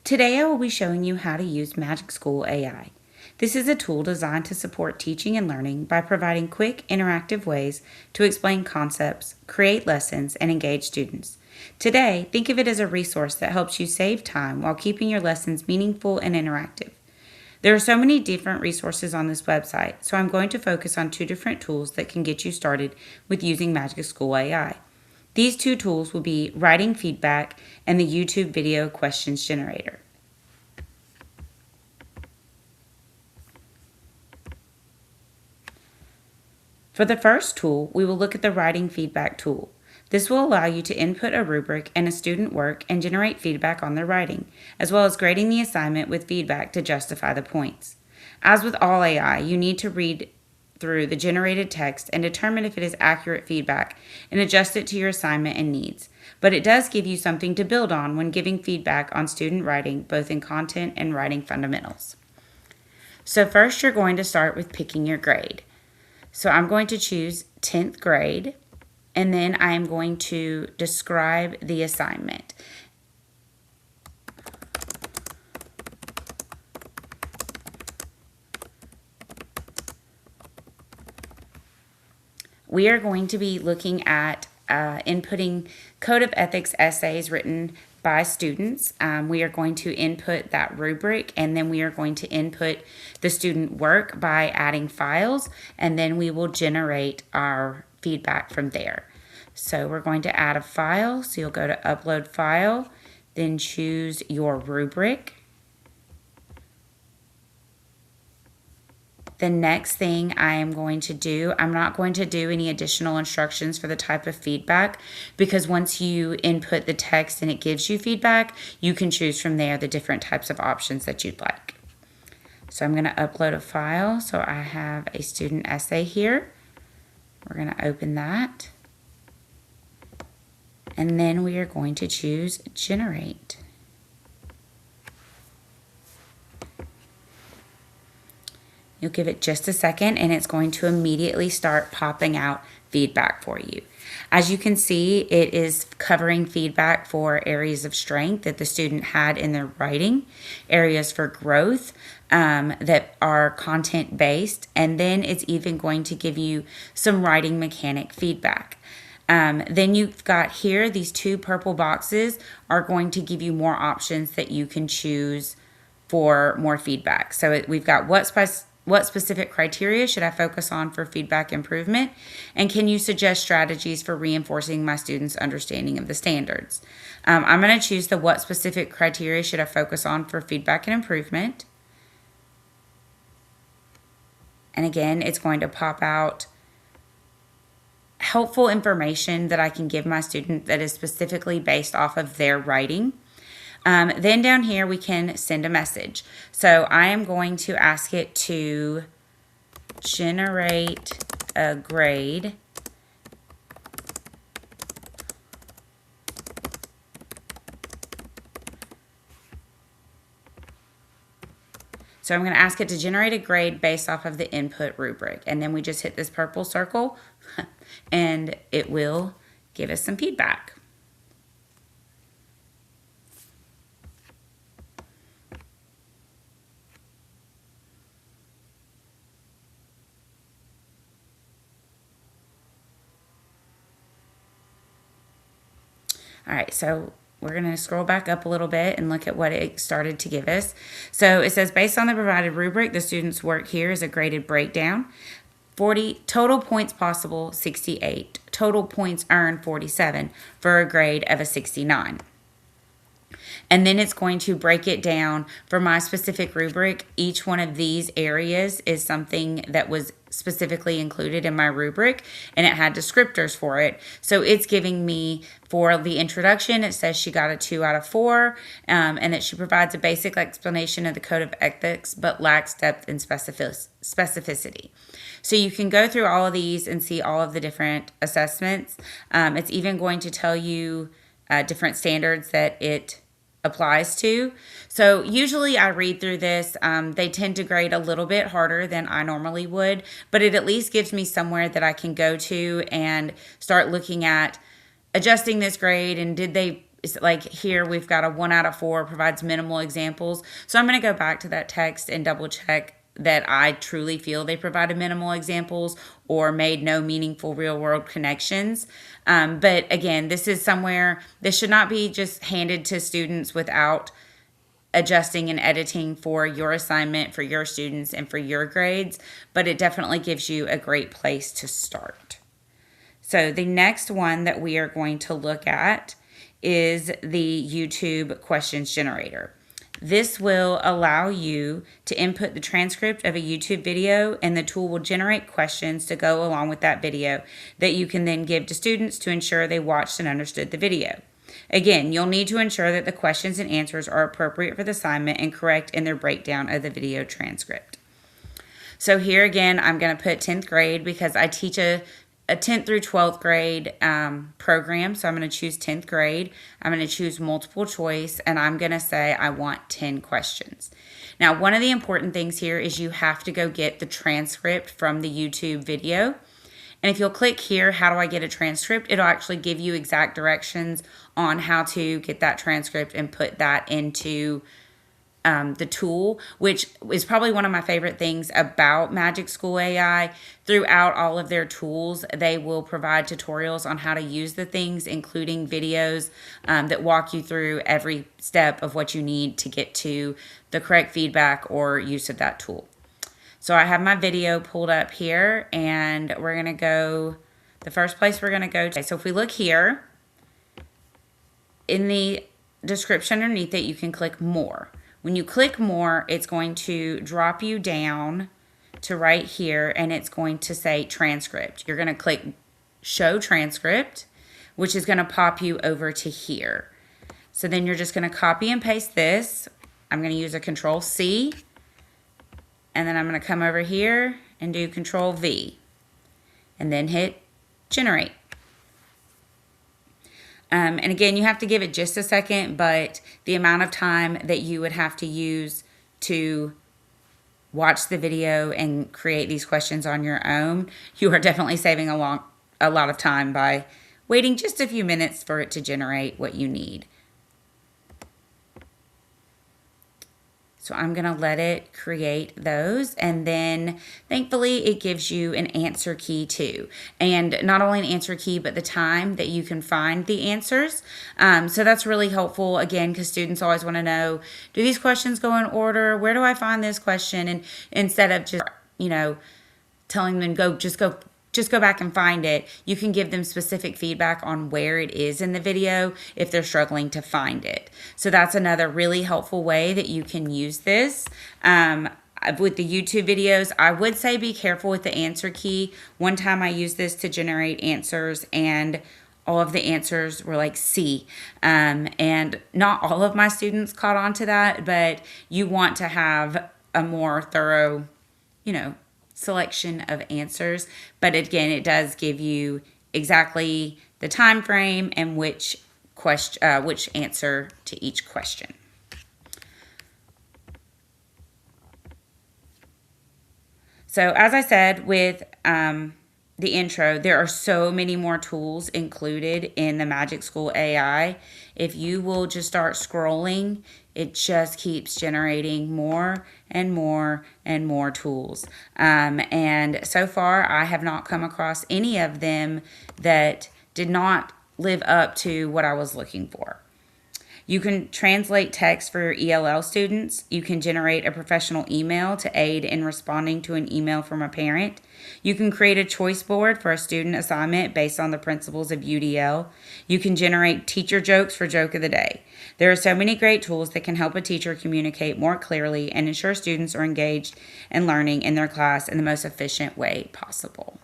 Today I will be showing you how to use Magic School AI. This is a tool designed to support teaching and learning by providing quick, interactive ways to explain concepts, create lessons, and engage students. Today, think of it as a resource that helps you save time while keeping your lessons meaningful and interactive. There are so many different resources on this website, so I'm going to focus on two different tools that can get you started with using Magic School AI. These two tools will be Writing Feedback and the YouTube Video Questions Generator. For the first tool, we will look at the Writing Feedback tool. This will allow you to input a rubric and a student work and generate feedback on their writing, as well as grading the assignment with feedback to justify the points. As with all AI, you need to read through the generated text and determine if it is accurate feedback and adjust it to your assignment and needs. But it does give you something to build on when giving feedback on student writing, both in content and writing fundamentals. So first you're going to start with picking your grade. So I'm going to choose 10th grade, and then I am going to describe the assignment. We are going to be looking at inputting Code of Ethics essays written by students. We are going to input that rubric, and then we are going to input the student work by adding files, and then we will generate our feedback from there. So we're going to add a file. So you'll go to Upload File, then choose your rubric. The next thing I am going to do, I'm not going to do any additional instructions for the type of feedback, because once you input the text and it gives you feedback, you can choose from there the different types of options that you'd like. So I'm going to upload a file. So I have a student essay here. We're going to open that. And then we are going to choose Generate. You'll give it just a second and it's going to immediately start popping out feedback for you. As you can see, it is covering feedback for areas of strength that the student had in their writing, areas for growth that are content-based, and then it's even going to give you some writing mechanic feedback. Then you've got here, these two purple boxes are going to give you more options that you can choose for more feedback. So we've got what specific criteria should I focus on for feedback improvement? And can you suggest strategies for reinforcing my students' understanding of the standards? I'm going to choose the what specific criteria should I focus on for feedback and improvement. And again, it's going to pop out helpful information that I can give my student that is specifically based off of their writing. Then down here, we can send a message. So I am going to ask it to generate a grade So I'm going to ask it to generate a grade based off of the input rubric. And then we just hit this purple circle and it will give us some feedback. All right, so we're going to scroll back up a little bit and look at what it started to give us. So it says, based on the provided rubric, the student's work here is a graded breakdown. 40 total points possible, 68. Total points earned, 47, for a grade of a 69. And then it's going to break it down for my specific rubric. Each one of these areas is something that was specifically included in my rubric, and it had descriptors for it. So it's giving me, for the introduction, it says she got a 2 out of 4, and that she provides a basic explanation of the Code of Ethics, but lacks depth and specificity. So you can go through all of these and see all of the different assessments. It's even going to tell you different standards that it applies to. So usually I read through this. They tend to grade a little bit harder than I normally would, but it at least gives me somewhere that I can go to and start looking at adjusting this grade, and it's like here we've got a 1 out of 4 provides minimal examples. So I'm going to go back to that text and double check that I truly feel they provided minimal examples or made no meaningful real world connections. But again, this should not be just handed to students without adjusting and editing for your assignment, for your students, and for your grades, but it definitely gives you a great place to start. So the next one that we are going to look at is the YouTube questions generator. This will allow you to input the transcript of a YouTube video, and the tool will generate questions to go along with that video that you can then give to students to ensure they watched and understood the video. Again, you'll need to ensure that the questions and answers are appropriate for the assignment and correct in their breakdown of the video transcript. So here again, I'm going to put 10th grade because I teach a 10th through 12th grade program. So I'm going to choose 10th grade. I'm going to choose multiple choice, and I'm going to say I want 10 questions. Now, one of the important things here is you have to go get the transcript from the YouTube video. And if you'll click here, how do I get a transcript? It'll actually give you exact directions on how to get that transcript and put that into the tool, which is probably one of my favorite things about Magic School AI. Throughout all of their tools, they will provide tutorials on how to use the things, including videos that walk you through every step of what you need to get to the correct feedback or use of that tool. So I have my video pulled up here, and we're going to go, the first place we're going to go to. So if we look here, in the description underneath it, you can click more. When you click more, it's going to drop you down to right here, and it's going to say transcript. You're going to click show transcript, which is going to pop you over to here. So then you're just going to copy and paste this. I'm going to use a Control C. And then I'm going to come over here and do Control V and then hit generate. And again, you have to give it just a second, but the amount of time that you would have to use to watch the video and create these questions on your own, you are definitely saving a lot of time by waiting just a few minutes for it to generate what you need. So I'm going to let it create those, and then thankfully it gives you an answer key too. And not only an answer key, but the time that you can find the answers. So that's really helpful, again, because students always want to know, do these questions go in order? Where do I find this question? And instead of just, telling them just go back and find it, you can give them specific feedback on where it is in the video if they're struggling to find it. So that's another really helpful way that you can use this. With the YouTube videos, I would say be careful with the answer key. One time I used this to generate answers, and all of the answers were like C. And not all of my students caught on to that, but you want to have a more thorough, selection of answers. But again, it does give you exactly the time frame and which answer to each question. So as I said with the intro, there are so many more tools included in the Magic School AI. If you will just start scrolling, it just keeps generating more and more and more tools. And so far, I have not come across any of them that did not live up to what I was looking for. You can translate text for your ELL students. You can generate a professional email to aid in responding to an email from a parent. You can create a choice board for a student assignment based on the principles of UDL. You can generate teacher jokes for Joke of the Day. There are so many great tools that can help a teacher communicate more clearly and ensure students are engaged and learning in their class in the most efficient way possible.